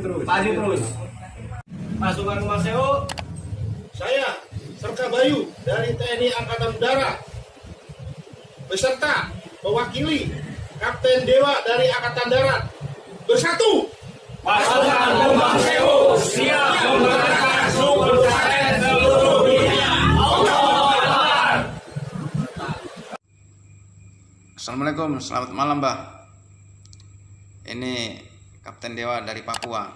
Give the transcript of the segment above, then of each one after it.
maju terus. Pasukan Kumaseo, Saya, Serka Bayu dari TNI Angkatan Udara, beserta mewakili Kapten Dewa dari Angkatan Darat, bersatu. pasukan Kumaseo siap membakar sumber karet seluruh dunia. Allah Akbar. Assalamualaikum, selamat malam Mbah. Ini Kapten Dewa dari Papua.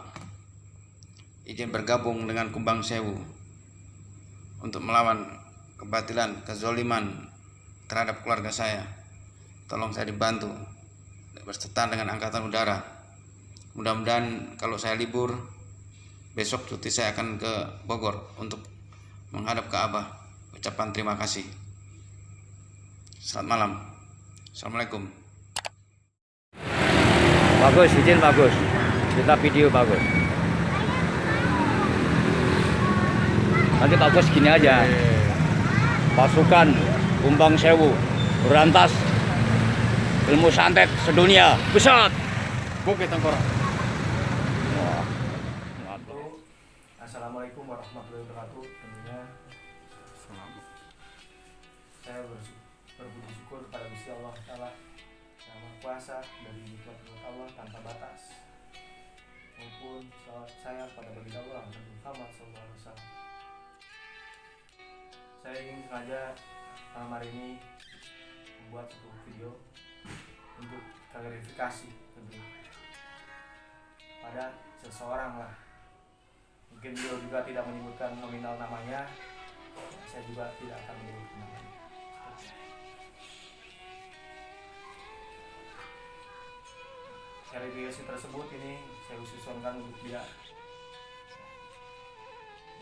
Izin bergabung dengan Kumbang Sewu untuk melawan kebatilan, kezoliman terhadap keluarga saya. Tolong saya dibantu berserta dengan Angkatan Udara. Mudah-mudahan kalau saya libur besok cuti saya akan ke Bogor untuk menghadap ke Abah. Ucapan terima kasih. Selamat malam. Assalamualaikum. Bagus, izin bagus. Kita video bagus. Nanti bagus gini aja. Pasukan Kumbang Sewu berantas ilmu santet sedunia. Besar. Bukit Tengkorak. Wah. Assalamualaikum warahmatullahi wabarakatuh. Tentunya saya berpuji syukur kepada Gusti Allah Ta'ala yang Maha Kuasa dari nikmat Allah tanpa batas, maupun salawat saya pada baginda Allah Nabi Muhammad SAW. Saya ingin sengaja malam hari ini membuat satu video untuk klarifikasi tentunya pada seseorang lah. Mungkin beliau juga tidak menyebutkan nominal namanya, saya juga tidak akan menyebutkan namanya. Klarifikasi tersebut ini saya khususkan untuk dia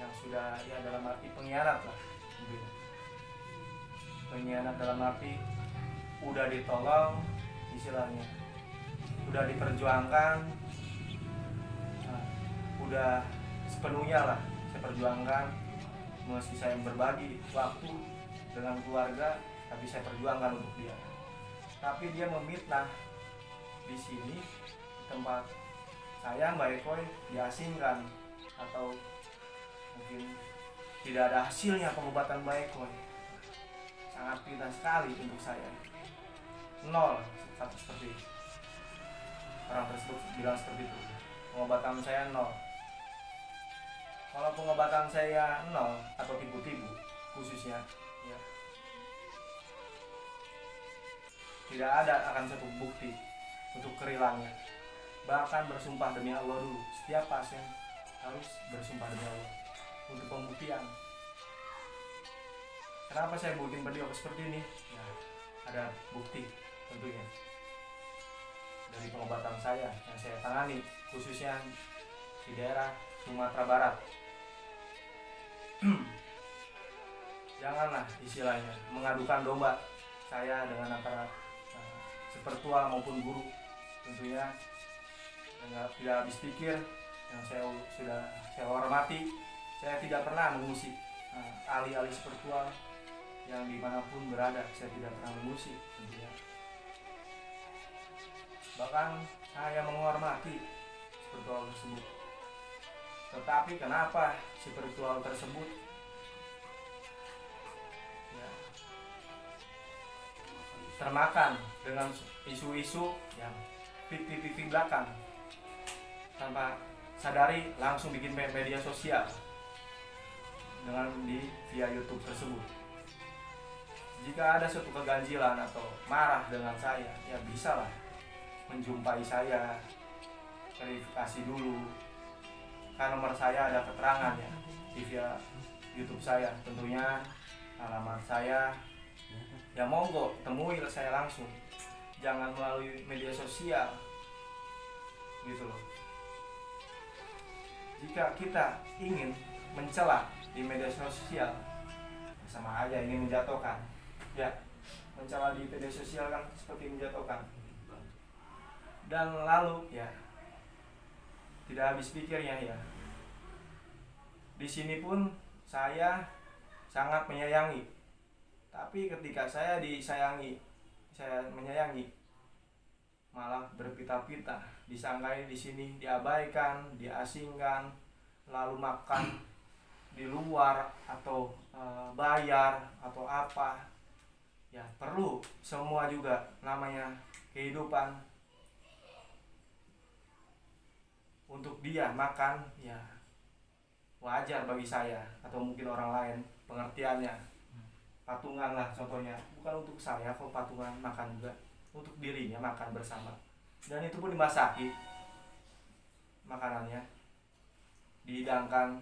yang sudah ya dalam arti pengkhianat lah. Pengkhianat dalam arti udah ditolong, istilahnya udah diperjuangkan, udah sepenuhnya lah saya perjuangkan, meski saya berbagi waktu dengan keluarga, tapi saya perjuangkan untuk dia. Tapi dia memfitnah di sini tempat saya, Mbak Ekoy, diasingkan atau mungkin tidak ada hasilnya pengobatan Mbak Ekoy. Sangat fitnah sekali untuk saya. Nol seperti itu. Orang tersebut bilang seperti itu. Pengobatan saya nol. Kalau pengobatan saya nol atau tipu-tipu khususnya, ya, tidak ada akan satu bukti untuk kerilangnya. Bahkan bersumpah demi Allah dulu. Setiap pasien harus bersumpah demi Allah untuk pembuktian. Kenapa saya bikin video seperti ini? Ya, ada bukti tentunya dari pengobatan saya yang saya tangani khususnya di daerah Sumatera Barat. Janganlah istilahnya mengadukan domba saya dengan antara sepertua maupun guru, tentunya yang tidak habis pikir, yang saya hormati. Saya tidak pernah mengusik ahli-ahli spiritual yang dimanapun berada, saya tidak pernah mengusik tentunya. Bahkan saya menghormati spiritual tersebut. Tetapi kenapa spiritual tersebut ya, termakan dengan isu-isu yang pipi belakang, tanpa sadari langsung bikin media sosial dengan via YouTube tersebut. Jika ada suatu keganjilan atau marah dengan saya, ya bisalah menjumpai saya, verifikasi dulu, kan nomor saya ada keterangan ya di via YouTube saya, tentunya alamat saya. Ya monggo temui saya langsung, jangan melalui media sosial gitu loh. Jika kita ingin mencela di media sosial, sama aja ingin menjatuhkan. Ya, mencela di media sosial kan seperti menjatuhkan. Dan lalu ya tidak habis pikirnya ya. Di sini pun saya sangat menyayangi. Tapi ketika saya disayangi, saya menyayangi, malah berpita-pita, disangkai di sini diabaikan, diasingkan, lalu makan di luar atau bayar atau apa. Ya perlu semua juga, namanya kehidupan. Untuk dia makan ya wajar bagi saya atau mungkin orang lain pengertiannya. Patungan lah contohnya, bukan untuk saya kok patungan makan juga, untuk dirinya makan bersama, dan itu pun dimasaki makanannya, dihidangkan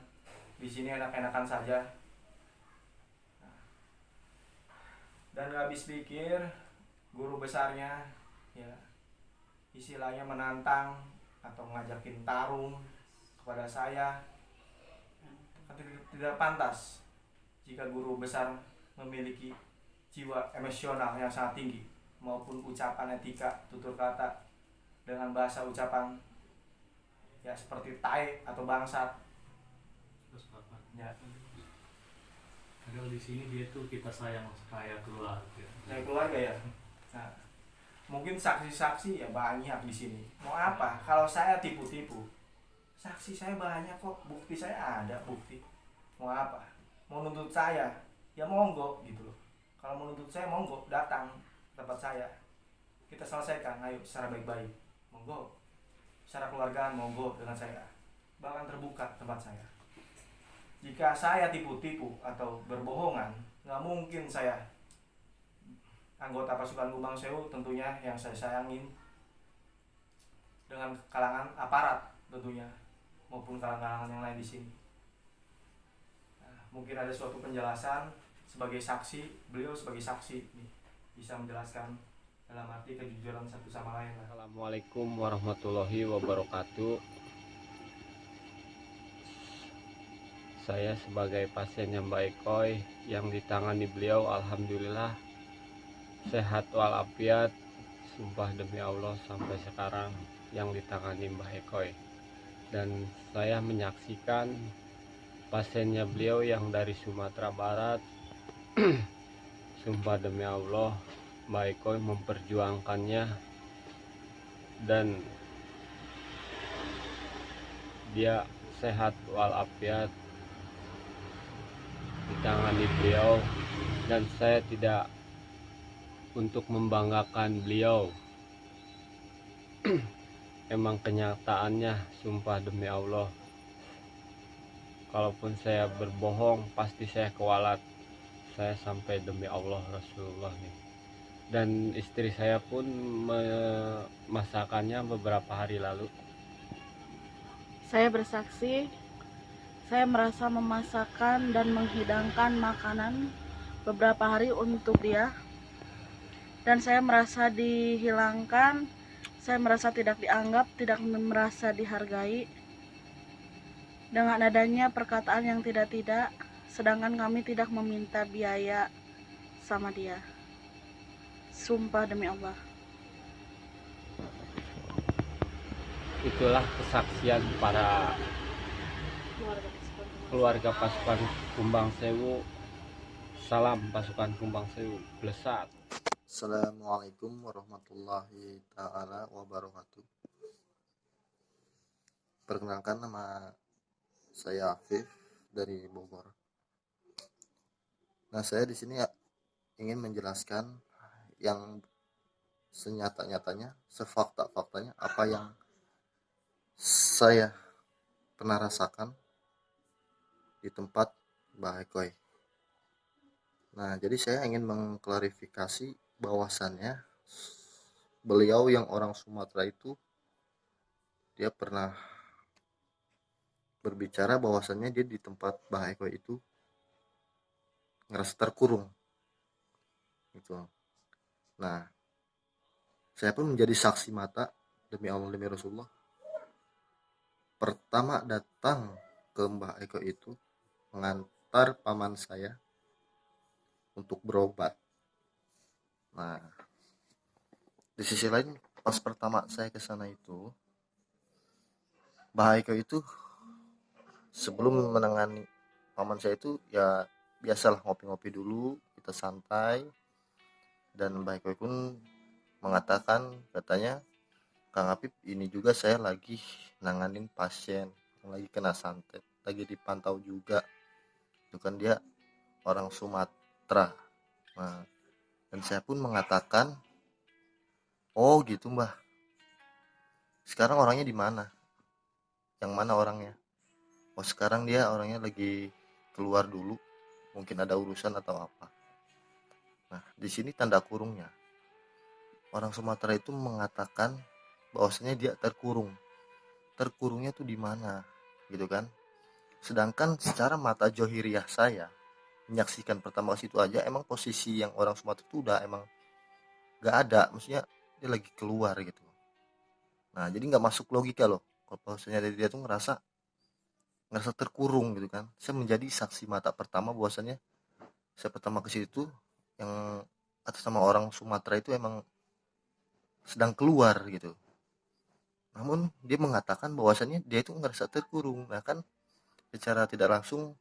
di sini enak-enakan saja. Dan gak habis pikir guru besarnya ya istilahnya menantang atau ngajakin tarung kepada saya. Tidak pantas jika guru besar memiliki jiwa emosional yang sangat tinggi maupun ucapan etika tutur kata dengan bahasa ucapan ya seperti tai atau bangsat. Ya. Padahal di sini dia tuh kita sayang kayak keluarga. Kayak keluarga ya. Nah, mungkin saksi-saksi ya banyak di sini. Mau apa? Kalau saya tipu-tipu, saksi saya banyak kok, bukti saya ada bukti. Mau apa? Mau nuntut saya? Ya monggo gitu loh. Kalau mau nuntut saya monggo, datang ke tempat saya. Kita selesaikan, ayo secara baik-baik. Monggo. Secara keluargaan monggo dengan saya. Bahkan terbuka tempat saya. Jika saya tipu-tipu atau berbohongan, nggak mungkin saya anggota pasukan Kumbang Sewu tentunya yang saya sayangin dengan kalangan aparat tentunya maupun kalangan yang lain di sini. Nah, mungkin ada suatu penjelasan sebagai saksi, beliau sebagai saksi nih, bisa menjelaskan dalam arti kejujuran satu sama lain. Assalamualaikum warahmatullahi wabarakatuh. Saya sebagai pasiennya Mbak Ekoy yang ditangani beliau, alhamdulillah sehat walafiat, sumpah demi Allah sampai sekarang yang ditangani Mbak Ekoy. Dan saya menyaksikan pasiennya beliau yang dari Sumatera Barat, sumpah demi Allah Mbak Ekoy memperjuangkannya dan dia sehat walafiat ditangani beliau, dan saya tidak untuk membanggakan beliau. Emang kenyataannya sumpah demi Allah, kalaupun saya berbohong pasti saya kewalat. Saya sampai demi Allah Rasulullah nih. Dan istri saya pun memasakannya beberapa hari lalu. Saya bersaksi, saya merasa memasakkan dan menghidangkan makanan beberapa hari untuk dia. Dan saya merasa dihilangkan, saya merasa tidak dianggap, tidak merasa dihargai. Dengan adanya perkataan yang tidak-tidak, sedangkan kami tidak meminta biaya sama dia. Sumpah demi Allah. Itulah kesaksian para keluarga pasukan Kumbang Sewu. Salam pasukan Kumbang Sewu, Blesat. Assalamualaikum warahmatullahi ta'ala wabarakatuh. Perkenalkan, nama saya Afif dari Bogor. Nah, saya di sini ingin menjelaskan yang senyata-nyatanya, sefakta-faktanya apa yang saya pernah rasakan di tempat Mbah Ekoy. Nah, jadi saya ingin mengklarifikasi bahwasannya beliau yang orang Sumatera itu dia pernah berbicara bahwasannya dia di tempat Mbah Ekoy itu ngerasa terkurung gitu. Nah, saya pun menjadi saksi mata demi Allah demi Rasulullah. Pertama datang ke Mbah Ekoy itu mengantar paman saya untuk berobat. Nah, di sisi lain pas pertama saya ke sana itu, Mbah Ekoy itu sebelum menangani paman saya itu ya biasalah ngopi-ngopi dulu, kita santai, dan Mbah Ekoy pun mengatakan katanya Kang Apip, ini juga saya lagi nanganin pasien yang lagi kena santet, lagi dipantau juga. Itu kan dia orang Sumatera. Nah, dan saya pun mengatakan, oh gitu Mbah, sekarang orangnya di mana? Yang mana orangnya? Oh sekarang dia orangnya lagi keluar dulu, mungkin ada urusan atau apa. Nah di sini tanda kurungnya, orang Sumatera itu mengatakan bahwasanya dia terkurung. Terkurungnya tuh di mana, gitu kan? Sedangkan secara mata johiriah saya menyaksikan pertama kali itu aja, emang posisi yang orang Sumatera itu udah emang gak ada, maksudnya dia lagi keluar gitu. Nah jadi nggak masuk logika loh, kalau bahwasanya dia tuh ngerasa terkurung gitu kan. Saya menjadi saksi mata pertama bahwasanya saya pertama ke situ yang atas nama orang Sumatera itu emang sedang keluar gitu. Namun dia mengatakan bahwasannya dia itu ngerasa terkurung. Nah kan secara tidak langsung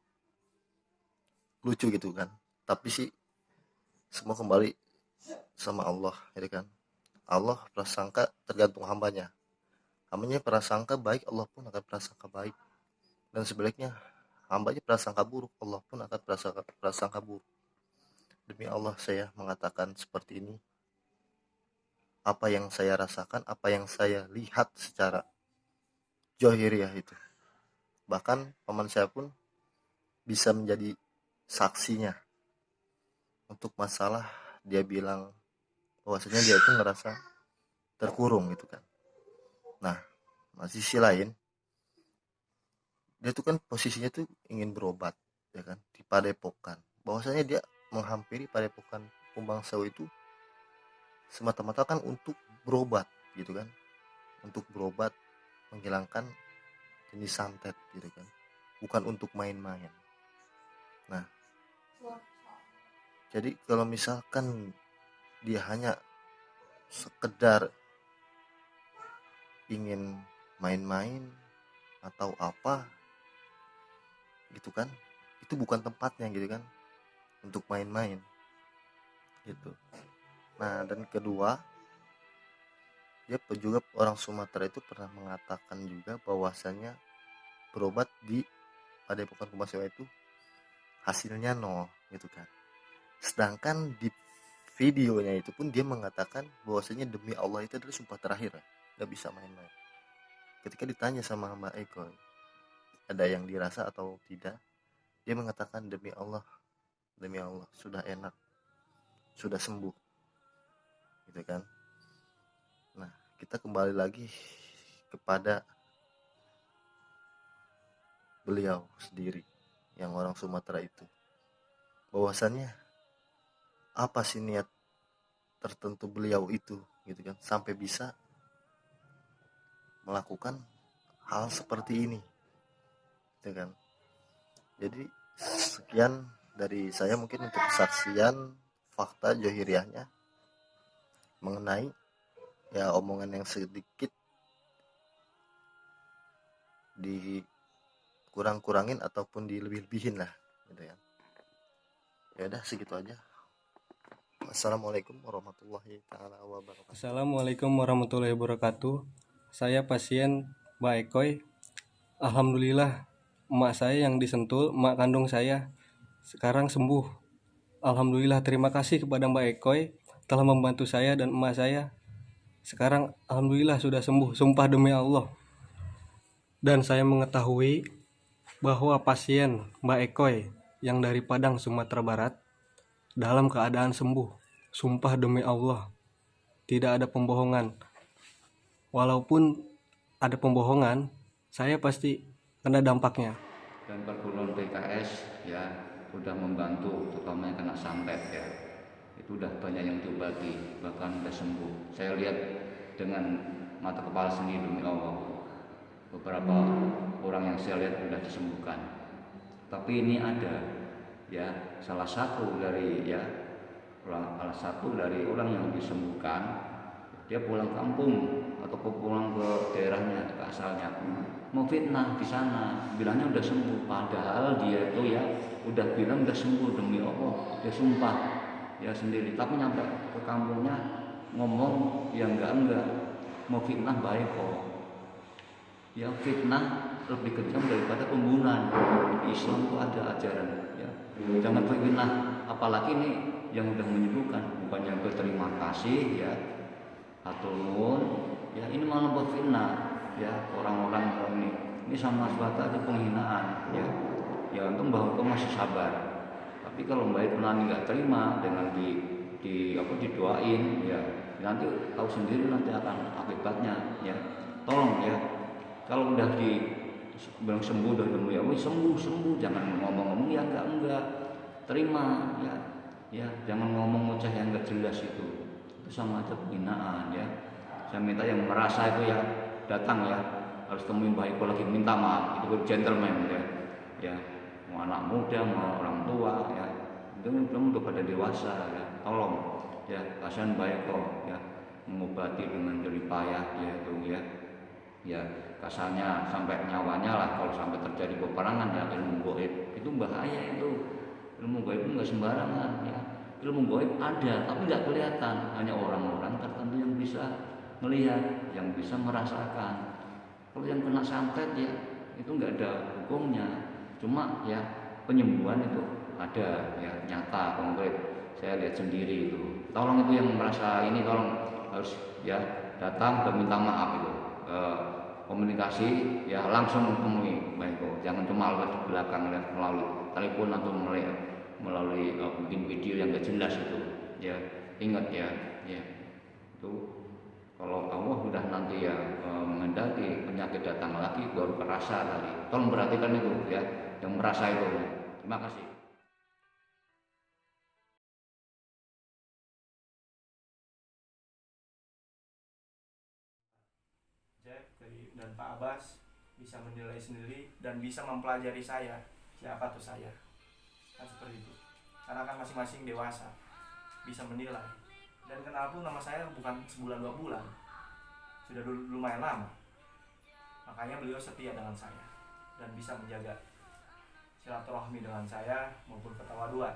lucu gitu kan. Tapi sih semua kembali sama Allah, ya kan. Allah prasangka tergantung hambanya. Hambanya prasangka baik, Allah pun akan prasangka baik. Dan sebaliknya hambanya prasangka buruk, Allah pun akan prasangka buruk. Demi Allah saya mengatakan seperti ini. Apa yang saya rasakan, apa yang saya lihat secara johiriah itu. Bahkan paman saya pun bisa menjadi saksinya untuk masalah dia bilang bahwasanya dia itu ngerasa terkurung gitu kan. Nah, di sisi lain dia tuh kan posisinya tuh ingin berobat, ya kan, di Padepokan. Bahwasanya dia menghampiri Padepokan Kumbang Sewu itu semata-mata kan untuk berobat gitu kan, untuk berobat menghilangkan jenis santet gitu kan, bukan untuk main-main. Nah jadi kalau misalkan dia hanya sekedar ingin main-main atau apa gitu kan, itu bukan tempatnya gitu kan untuk main-main gitu. Nah dan kedua, dia juga orang Sumatera itu pernah mengatakan juga bahwasannya berobat di Padepokan Kumbang Sewu itu hasilnya nol gitu kan. Sedangkan di videonya itu pun dia mengatakan bahwasanya demi Allah itu adalah sumpah terakhir, gak bisa main-main. Ketika ditanya sama Mbak Eko ada yang dirasa atau tidak, dia mengatakan demi Allah sudah enak, sudah sembuh gitu kan. Nah kita kembali lagi kepada beliau sendiri yang orang Sumatera itu, bahwasannya apa sih niat tertentu beliau itu gitu kan sampai bisa melakukan hal seperti ini gitu kan. Jadi sekian dari saya mungkin untuk kesaksian fakta johiriahnya mengenai ya omongan yang sedikit dikurang-kurangin ataupun dilebih-lebihin lah gitu ya. Ya udah segitu aja. Assalamualaikum warahmatullahi taala wabarakatuh. Assalamualaikum warahmatullahi wabarakatuh. Saya pasien Mbak Ekoy. Alhamdulillah emak saya yang disentul, emak kandung saya sekarang sembuh. Alhamdulillah, terima kasih kepada Mbak Ekoy telah membantu saya dan emak saya. Sekarang alhamdulillah sudah sembuh, sumpah demi Allah. Dan saya mengetahui bahwa pasien Mbak Ekoy yang dari Padang, Sumatera Barat dalam keadaan sembuh. Sumpah demi Allah, tidak ada pembohongan. Walaupun ada pembohongan, saya pasti kena dampaknya. Dan perguruan PKS ya udah membantu, terutama yang kena santet ya. Itu udah banyak yang diobati, bahkan udah sembuh. Saya lihat dengan mata kepala sendiri demi Allah. Beberapa orang yang saya lihat sudah disembuhkan. Tapi ini ada ya salah satu dari orang yang disembuhkan, dia pulang kampung atau pulang ke daerahnya, ke asalnya, mau fitnah di sana, bilangnya udah sembuh, padahal dia itu ya udah bilang udah sembuh demi Allah, dia sumpah ya sendiri, tapi nyampe ke kampungnya ngomong yang enggak memfitnah Mbak Eko. Ya fitnah lebih kejam daripada pembunuhan. Di Islam itu ada ajaran ya. Jangan fitnah, apalagi ini yang udah menyebutkan bukannya berterima kasih ya atau nuwun ya, ini malah berfitnah ya orang-orang ini sama sebatas ada penghinaan ya. Ya untung Mbak Eko masih sabar. Tapi kalau Mbak Eko nanti nggak terima dengan didoain ya, nanti tahu sendiri nanti akan akibatnya ya. Tolong ya, kalau udah bilang sembuh udah ya sembuh, jangan ngomong-ngomong ya enggak terima ya jangan ngomong ngoceh yang enggak jelas itu sama aja penghinaan ya. Saya minta yang merasa itu ya datang ya, harus temuin Mbak Eko lagi minta maaf, itu gentleman ya mau anak muda mau orang tua ya, itu belum udah pada dewasa ya, tolong ya, kasihan Mbak Eko ya, mengobati dengan jerih payah ya itu ya kasarnya sampai nyawanya lah kalau sampai terjadi peperangan ya. Ilmu gaib itu bahaya, itu ilmu gaib itu nggak sembarangan ya. Ilmu gaib ada tapi nggak kelihatan, hanya orang-orang tertentu yang bisa melihat, yang bisa merasakan. Kalau yang kena santet ya itu nggak ada hukumnya, cuma ya penyembuhan itu ada ya, nyata konkret, saya lihat sendiri itu. Tolong itu yang merasa ini tolong harus ya datang dan minta maaf itu, komunikasi ya langsung temui Mbak Eko, jangan cuma lewat di belakang melalui telepon atau melalui bikin video yang gak jelas itu ya. Ingat ya itu kalau Allah sudah nanti ya menghendaki penyakit datang lagi baru kerasa tadi. Tolong perhatikan itu ya, yang merasa itu. Terima kasih. Jack dan Pak Abbas bisa menilai sendiri dan bisa mempelajari saya, siapa tuh saya, kan seperti itu. Karena kan masing-masing dewasa bisa menilai. Dan kenal pun nama saya bukan sebulan 2 bulan, sudah lumayan lama. Makanya beliau setia dengan saya dan bisa menjaga silaturahmi dengan saya maupun ketawaduan.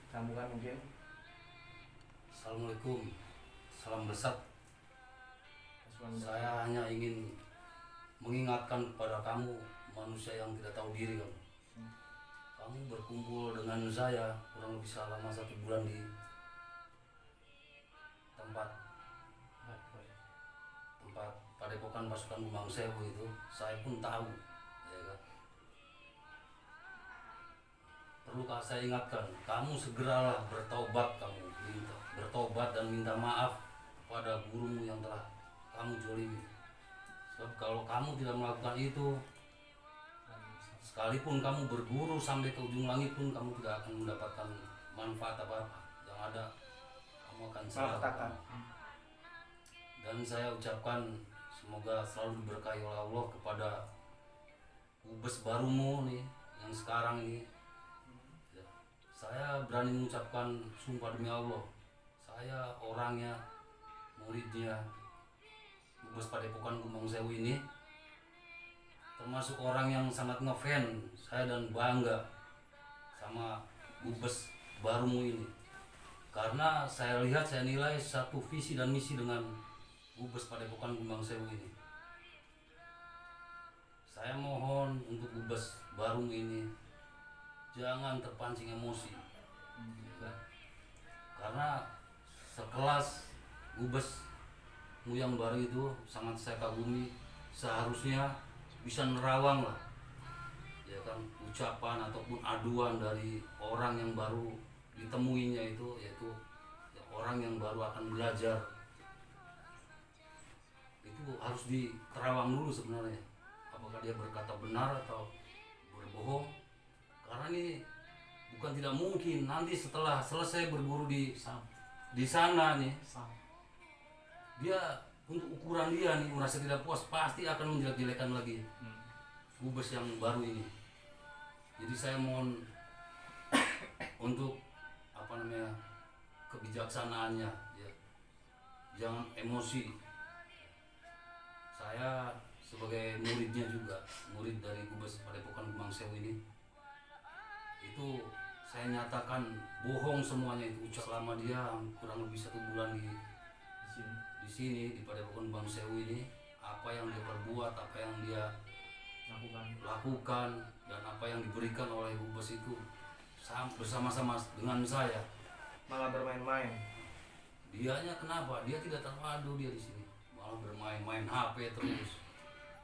Sambungan mungkin. Assalamualaikum, salam besar. Saya hanya ingin mengingatkan kepada kamu manusia yang tidak tahu diri kamu. Kamu berkumpul dengan saya kurang lebih selama 1 bulan di tempat Padepokan Pasukan Kumbang Sewu itu. Saya pun tahu ya kan? Perlukah saya ingatkan, kamu segeralah bertobat, bertobat dan minta maaf kepada gurumu yang telah kamu zolimi. Sebab kalau kamu tidak melakukan itu, sekalipun kamu berguru sampai ke ujung langit pun kamu tidak akan mendapatkan manfaat apa-apa. Yang ada kamu akan salah. Dan saya ucapkan semoga selalu diberkahi oleh Allah kepada ubes barumu nih yang sekarang ini. Saya berani mengucapkan sumpah demi Allah, saya orangnya, muridnya ubes Padepokan Kumbang Sewu ini, termasuk orang yang sangat ngefans saya dan bangga sama ubes barumu ini. Karena saya lihat, saya nilai satu visi dan misi dengan ubes Padepokan Kumbang Sewu ini. Saya mohon untuk ubes barumu ini jangan terpancing emosi, karena sekelas ubesmu yang baru itu sangat saya kagumi. Seharusnya bisa nerawang lah ya kan, ucapan ataupun aduan dari orang yang baru ditemuinya itu, yaitu ya, orang yang baru akan belajar itu harus diterawang dulu sebenarnya, apakah dia berkata benar atau berbohong. Karena ini bukan tidak mungkin nanti setelah selesai berguru di sana nih, dia untuk ukuran dia nih merasa tidak puas, pasti akan menjelek-jelekan lagi ubes yang baru ini. Jadi saya mohon untuk kebijaksanaannya ya, jangan emosi. Saya sebagai muridnya juga, murid dari ubes Padepokan Kumbang Sewu ini, itu saya nyatakan bohong semuanya itu ucap selama dia kurang lebih 1 bulan di sini di Padepokan Bang Sewu ini, apa yang dia perbuat, apa yang dia lakukan dan apa yang diberikan oleh Bubes itu bersama-sama dengan saya. Malah bermain-main. Dianya kenapa? Dia tidak terpadu dia di sini. Malah bermain-main HP terus.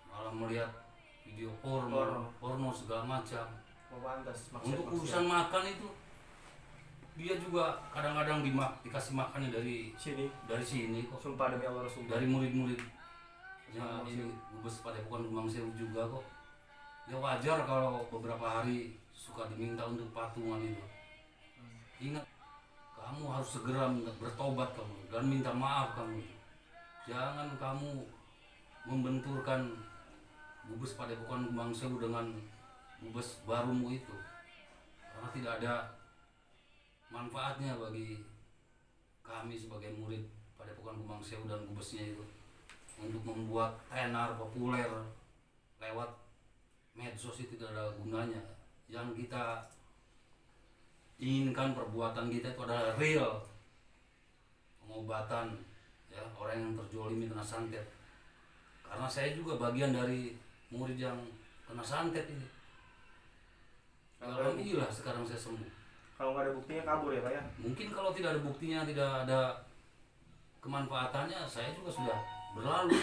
Malah melihat video porno segala macam. Untuk urusan makan itu dia juga kadang-kadang dikasih makannya dari sini kok. Sumpah demi Allah Rasul. Dari murid-murid ya ini Bubes Padepokan Bang Sewu juga kok. Ya wajar kalau beberapa hari suka diminta untuk patungan itu. Ingat, kamu harus segera bertobat kamu dan minta maaf kamu. Jangan kamu membenturkan Bubes Padepokan Bang Sewu dengan Bubes barumu itu, karena tidak ada manfaatnya bagi kami sebagai murid Padepokan Bang Sewu dan Bubesnya itu untuk membuat tenar populer lewat medsos itu tidak ada gunanya. Yang kita inginkan perbuatan kita itu adalah real pengobatan ya orang yang terjolimi kena santet. Karena saya juga bagian dari murid yang kena santet ini. Alhamdulillah sekarang saya sembuh. Kalau nggak ada buktinya kabur ya Pak ya? Mungkin kalau tidak ada buktinya, tidak ada kemanfaatannya, saya juga sudah berlalu.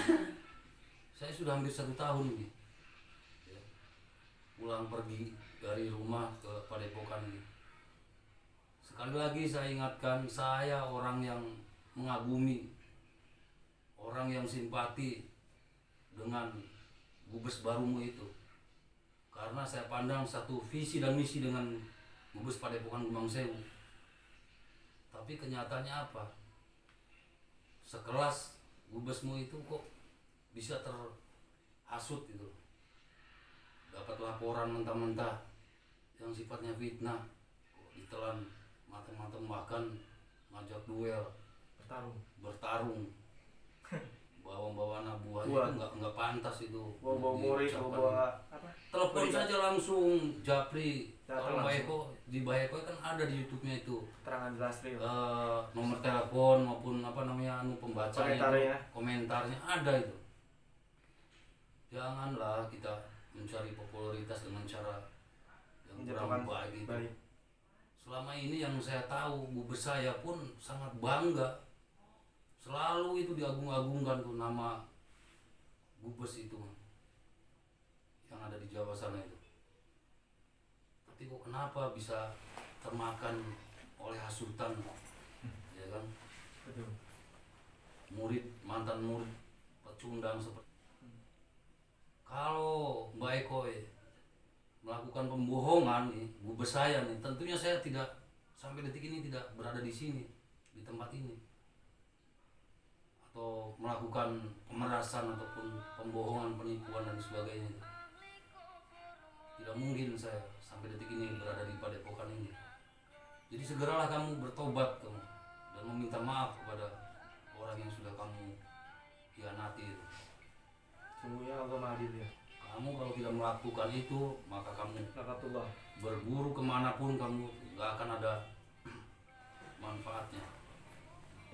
Saya sudah hampir 1 tahun ini ya, pulang pergi dari rumah ke Padepokan ini. Sekali lagi saya ingatkan, saya orang yang mengagumi, orang yang simpati dengan Bubes barumu itu. Karena saya pandang satu visi dan misi dengan Bubes Padepokan Bang Sewu. Tapi kenyataannya apa? Sekelas Bubesmu itu kok bisa terhasut gitu. Dapat laporan mentah-mentah yang sifatnya fitnah, kok ditelan matang-matang, bahkan ngajak duel, bertarung. Bawa anak buah itu nggak pantas itu. Bawa murid, bawa apa? Telepon saja langsung Japri. Kalau Mbak Eko di Mbak Eko kan ada di YouTube-nya itu. Keterangan jelas real. Nomor telepon maupun apa namanya pembacanya, komentarnya ada itu. Janganlah kita mencari popularitas dengan cara yang kurang baik itu. Selama ini yang saya tahu Bubes saya pun sangat bangga. Selalu itu diagung-agungkan tuh nama Bubes itu yang ada di Jawa sana itu. Tapi kok kenapa bisa termakan oleh hasutan, ya kan? Murid, mantan murid pecundang seperti. Kalau Mbak Eko melakukan pembohongan nih, Bubes saya nih, tentunya saya tidak sampai detik ini tidak berada di sini, di tempat ini. Atau melakukan pemerasan ataupun pembohongan, penipuan dan sebagainya. Tidak mungkin saya sampai detik ini berada di Padepokan ini. Jadi segeralah kamu bertobat kamu dan meminta maaf kepada orang yang sudah kamu hianati itu. Sungguhnya Allah Maha Adil ya. Kamu kalau tidak melakukan itu, maka kamu berguru kemanapun kamu gak akan ada manfaatnya.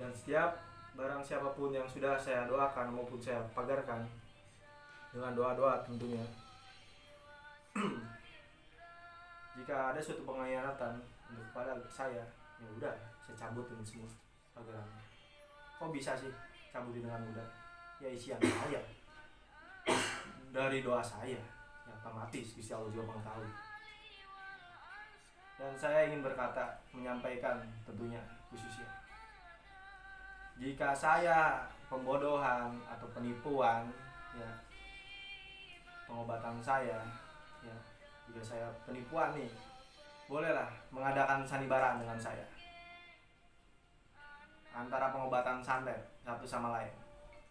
Dan setiap barang siapapun yang sudah saya doakan maupun saya pagarkan dengan doa-doa tentunya, jika ada suatu pengkhianatan kepada saya, ya udah saya cabutin semua pagarnya. Kok bisa sih cabutin dengan mudah? Ya isian saya dari doa saya, yang otomatis Gusti Allah juga mengetahui. Dan saya ingin berkata, menyampaikan tentunya khususnya, jika saya pembodohan atau penipuan, ya pengobatan saya, ya jika saya penipuan nih, bolehlah mengadakan sandiwara dengan saya. Antara pengobatan santet satu sama lain,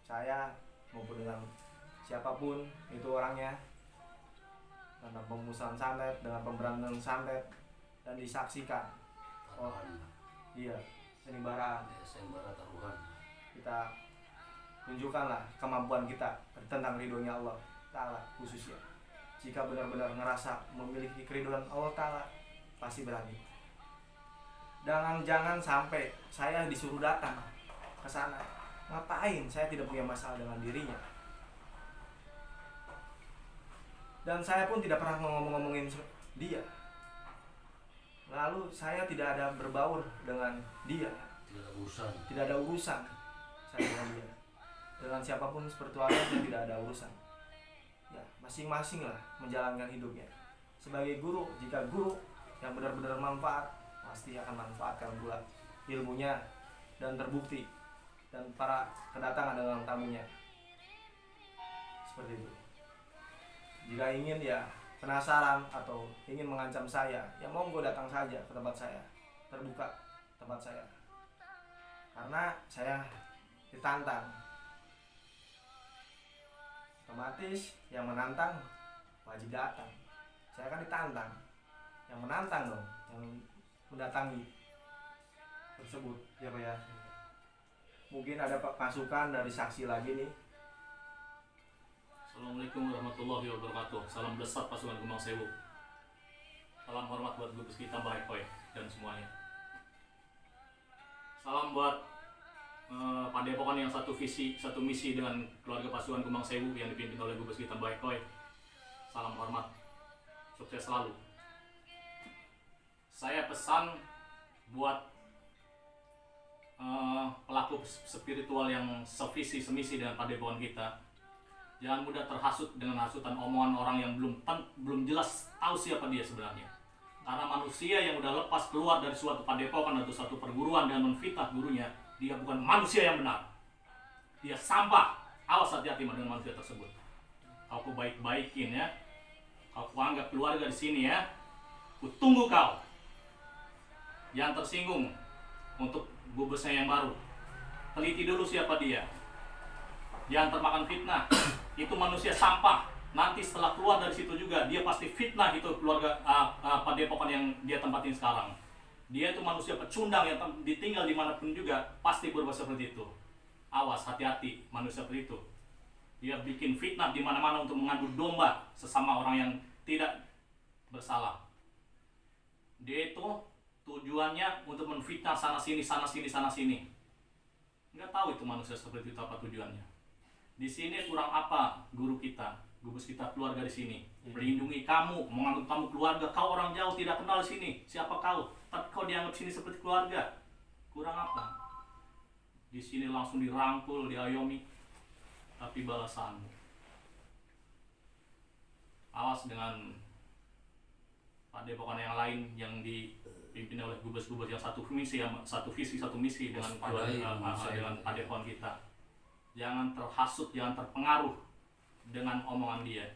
saya maupun dengan siapapun itu orangnya, tentang pemusnahan santet, dengan pemberantasan santet, dan disaksikan. Oh iya, sandiwara taruhan. Kita tunjukkanlah kemampuan kita tentang ridhonya Allah Ta'ala khususnya. Jika benar-benar ngerasa memiliki keridhaan Allah Ta'ala, pasti berani. Jangan sampai saya disuruh datang ke sana. Ngapain? Saya tidak punya masalah dengan dirinya. Dan saya pun tidak pernah ngomongin dia. Lalu saya tidak ada berbaur dengan dia. Tidak ada urusan saya dengan dia. Dengan siapapun spiritualnya tidak ada urusan. Ya, masing-masing lah menjalankan hidupnya. Sebagai guru, jika guru yang benar-benar manfaat, pasti akan manfaatkan pula ilmunya dan terbukti, dan para kedatangan dengan tamunya. Seperti itu. Jika ingin ya penasaran atau ingin mengancam saya, ya monggo datang saja ke tempat saya. Terbuka tempat saya. Karena saya ditantang. Otomatis yang menantang wajib datang. Saya kan ditantang. Yang menantang dong, yang mendatangi tersebut, ya Pak ya. Mungkin ada masukan dari saksi lagi nih. Assalamualaikum warahmatullahi wabarakatuh. Salam besar pasukan Kembang Sewu. Salam hormat buat Gubes kita Mbah Ekoy dan semuanya. Salam buat Padepokan yang satu visi, satu misi dengan keluarga pasukan Kembang Sewu yang dipimpin oleh Gubes kita Mbah Ekoy. Salam hormat, sukses selalu. Saya pesan buat pelaku spiritual yang sevisi semisi dengan padepokan kita, jangan mudah terhasut dengan hasutan omongan orang yang belum jelas tahu siapa dia sebenarnya. Karena manusia yang udah lepas keluar dari suatu padepokan atau suatu perguruan dengan menfitnah gurunya, dia bukan manusia yang benar. Dia sampah. Awas hati-hati dengan manusia tersebut. Kau baik-baikin ya. Kau anggap keluarga di sini ya. Ku tunggu kau. Jangan tersinggung untuk gubesnya yang baru. Teliti dulu siapa dia. Jangan termakan fitnah. Itu manusia sampah. Nanti setelah keluar dari situ juga dia pasti fitnah itu keluarga padepokan yang dia tempatin sekarang. Dia itu manusia pecundang yang ditinggal dimanapun juga pasti berbuat seperti itu. Awas, hati-hati manusia seperti itu. Dia bikin fitnah di mana-mana untuk mengadu domba sesama orang yang tidak bersalah. Dia itu tujuannya untuk menfitnah sana sini. Nggak tahu itu manusia seperti itu apa tujuannya. Di sini kurang apa guru kita, gubes kita keluarga di sini, melindungi kamu, menganggap kamu keluarga. Kau orang jauh tidak kenal di sini, siapa kau? Tapi kau dianggap sini seperti keluarga. Kurang apa? Di sini langsung dirangkul, diayomi, tapi balasanmu. Awas dengan padepokan yang lain yang dipimpin oleh gubes-gubes yang satu visi, satu misi dengan dengan padepokan kita. Jangan terhasut, jangan terpengaruh dengan omongan dia.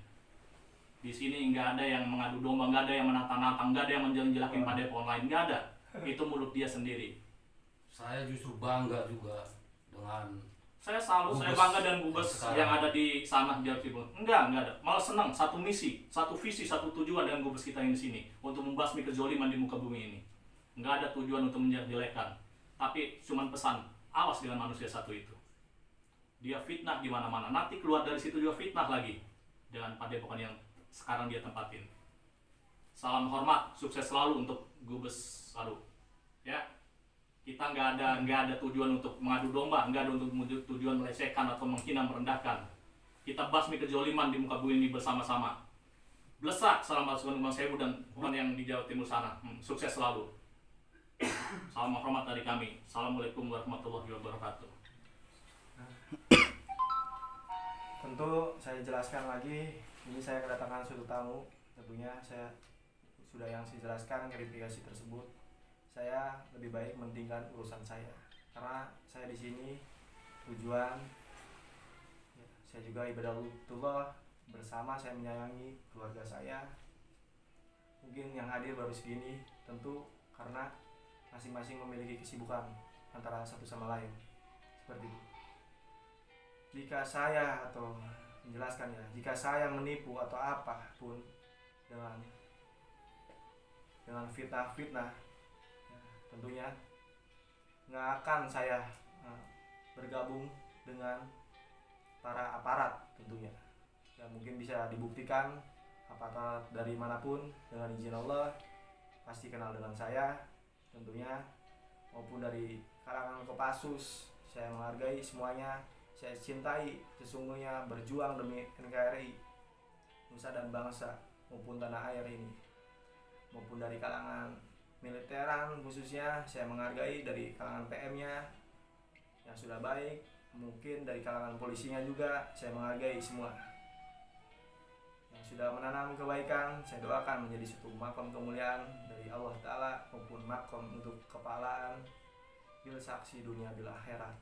Di sini nggak ada yang mengadu domba, nggak ada yang menantang-nantang, nggak ada yang menjelek-jelekin padepokan lain, nggak ada. Itu mulut dia sendiri. Saya justru bangga juga dengan saya bangga dengan gubes yang ada di sana di Jawa Timur. Enggak ada. Malah senang satu misi, satu visi, satu tujuan dengan gubes kita yang di sini untuk membasmi kezaliman di muka bumi ini. Enggak ada tujuan untuk menjelekkan. Tapi cuman pesan, awas dengan manusia satu itu. Dia fitnah di mana-mana. Nanti keluar dari situ juga fitnah lagi dengan padepokan yang sekarang dia tempatin. Salam hormat, sukses selalu untuk gubes baru. Ya. Kita nggak ada tujuan untuk mengadu domba, nggak ada untuk tujuan melecehkan atau menghina, merendahkan. Kita basmi kezaliman di muka bumi ini bersama-sama. Blesak salam pasukan Kembang Sewu dan bukan yang di Jawa Timur sana. Sukses selalu. Salam hormat dari kami. Assalamualaikum warahmatullahi wabarakatuh. Tentu saya jelaskan lagi, ini saya kedatangan suatu tamu. Tentunya saya saya jelaskan klarifikasi tersebut. Saya lebih baik mentinggalkan urusan saya, karena saya di sini tujuan ya, saya juga ibadatullah bersama, saya menyayangi keluarga saya. Mungkin yang hadir baru segini, tentu karena masing-masing memiliki kesibukan antara satu sama lain. Seperti itu. Jika saya atau menjelaskan ya, jika saya menipu atau apapun dengan fitnah, tentunya nggak akan saya bergabung dengan para aparat tentunya. Ya mungkin bisa dibuktikan aparat dari manapun dengan izin Allah pasti kenal dengan saya tentunya. maupun dari kalangan Kopassus. Saya menghargai semuanya, saya cintai sesungguhnya berjuang demi NKRI, nusa dan bangsa maupun tanah air ini. Maupun dari kalangan militeran khususnya, saya menghargai dari kalangan PM-nya yang sudah baik, mungkin dari kalangan polisinya juga saya menghargai semua. Yang sudah menanam kebaikan, saya doakan menjadi suatu makom kemuliaan dari Allah Ta'ala maupun makom untuk kepalaan bil saksi dunia bil akhirat.